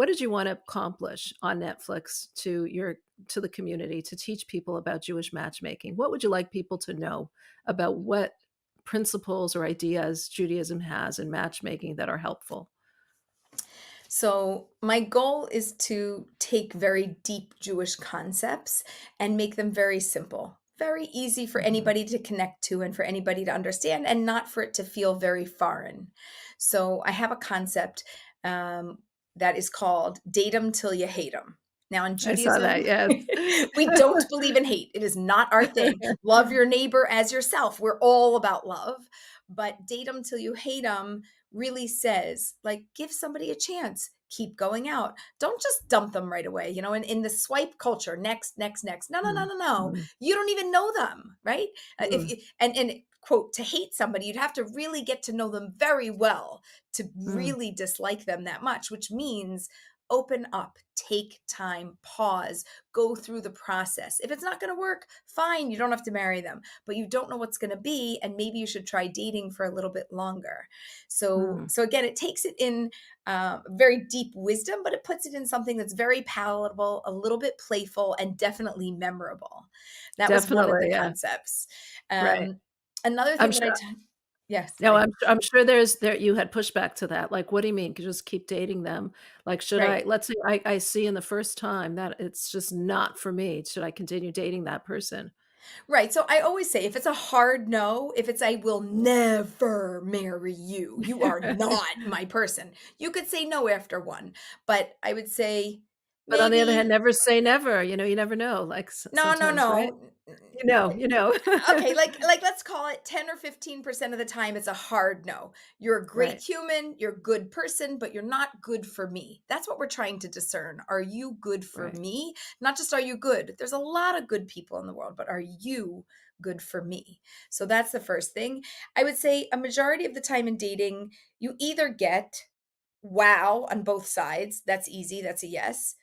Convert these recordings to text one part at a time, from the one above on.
what did you want to accomplish on Netflix to the community to teach people about Jewish matchmaking? What would you like people to know about what principles or ideas Judaism has in matchmaking that are helpful? So, my goal is to take very deep Jewish concepts and make them very simple, very easy for Mhm. anybody to connect to and for anybody to understand, and not for it to feel very foreign. So, I have a concept um, that is called date 'em till you hate 'em. Now, in I saw Judaism, that, yes. we don't believe in hate. It is not our thing. Love your neighbor as yourself. We're all about love. But date 'em till you hate 'em really says, like, give somebody a chance. Keep going out. Don't just dump them right away. In the swipe culture, next, next, next. No, no, no, Mm, no, no. mm, You don't even know them, right? If mm, you, and quote, to hate somebody, you'd have to really get to know them very well to mm, really dislike them that much, which means open up, take time, pause, go through the process. If it's not going to work, fine, you don't have to marry them, but you don't know what's going to be, and maybe you should try dating for a little bit longer. So, mm. so again, it takes it in very deep wisdom, but it puts it in something that's very palatable, a little bit playful, and definitely memorable. That was one of Definitely, the yeah, concepts. right. Another I'm thing that sure yes, no, sorry, I'm sure there you had pushback to that, like, "What do you mean? Could just keep dating them?" Like, should right. I let's say I see in the first time that it's just not for me, should I continue dating that person? Right. So I always say if it's a hard no, if it's I will never marry you, you are not my person. You could say no after one, but I would say But on the other hand, maybe never say never, you never know, like, no, no, sometimes, right? no. You know, you know. Okay, like let's call it 10 or 15% of the time it's a hard no. You're a great Right, human, you're a good person, but you're not good for me. That's what we're trying to discern. Are you good for right. me? Not just are you good. There's a lot of good people in the world, but are you good for me? So that's the first thing. I would say a majority of the time in dating, you either get wow on both sides. That's easy, that's a yes.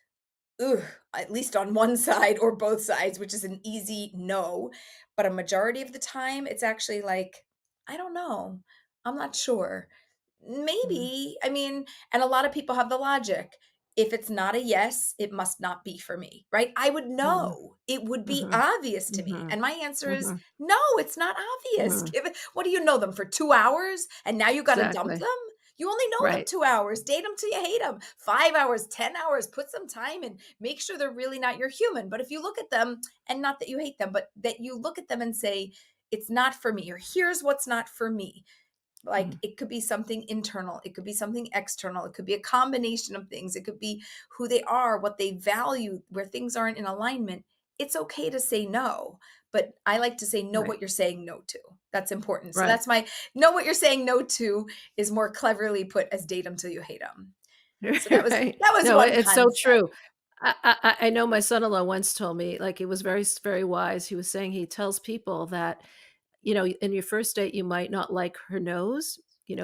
Ugh, at least on one side or both sides, which is an easy no. But a majority of the time, it's actually like, I don't know. I'm not sure. Mm, Maybe. I mean, and a lot of people have the logic. If it's not a yes, it must not be for me, right? I would mm, know. It would be mhm, obvious to me. mhm, And my answer is mhm, no, it's not obvious. mhm. What do you know them for 2 hours and now you got to dump Exactly, them? You only know them right. 2 hours. Date them till you hate them. 5 hours, 10 hours, put some time and make sure they're really not your human. But if you look at them, and not that you hate them, but that you look at them and say, it's not for me, or here's what's not for me. Like Mm, it could be something internal, it could be something external, it could be a combination of things, it could be who they are, what they value, where things aren't in alignment. It's okay to say no, but I like to say know right, what you're saying no to. That's important. So right. that's my know what you're saying no to is more cleverly put as date them till you hate them. So that was Right. that was No, one it's so concept. true. I know my son-in-law once told me, like, he was very wise. He was saying he tells people that, in your first date, you might not like her nose,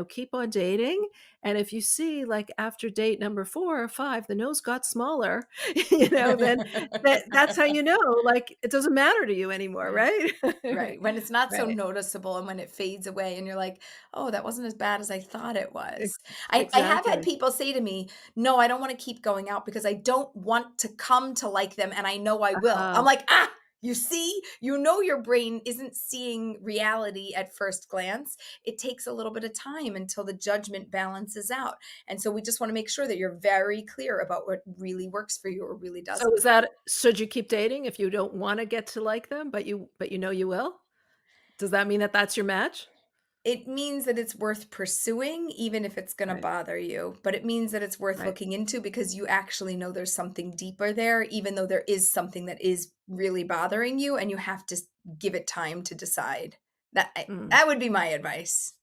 keep on dating, and if you see, like, after date number 4 or 5, the nose got smaller, then that's how you know, like, it doesn't matter to you anymore, Right. right? Right, when it's not so Right. noticeable and when it fades away and you're like, "Oh, that wasn't as bad as I thought it was." Ex I have had exactly. people say to me, "No, I don't wanna keep going out because I don't want to come to like them and I know I will." I'm Uh-huh. like, "Ah, you see? You know your brain isn't seeing reality at first glance. It takes a little bit of time until the judgment balances out." And so we just wanna make sure that you're very clear about what really works for you or really So doesn't. is that should you keep dating if you don't wanna get to like them, but you know you will? Does that mean that that's your match? It means that it's worth pursuing even if it's gonna Right, bother you, but it means that it's worth right. looking into because you actually know there's something deeper there, even though there is something that is really bothering you, and you have to give it time to decide. Mm. That would be my advice.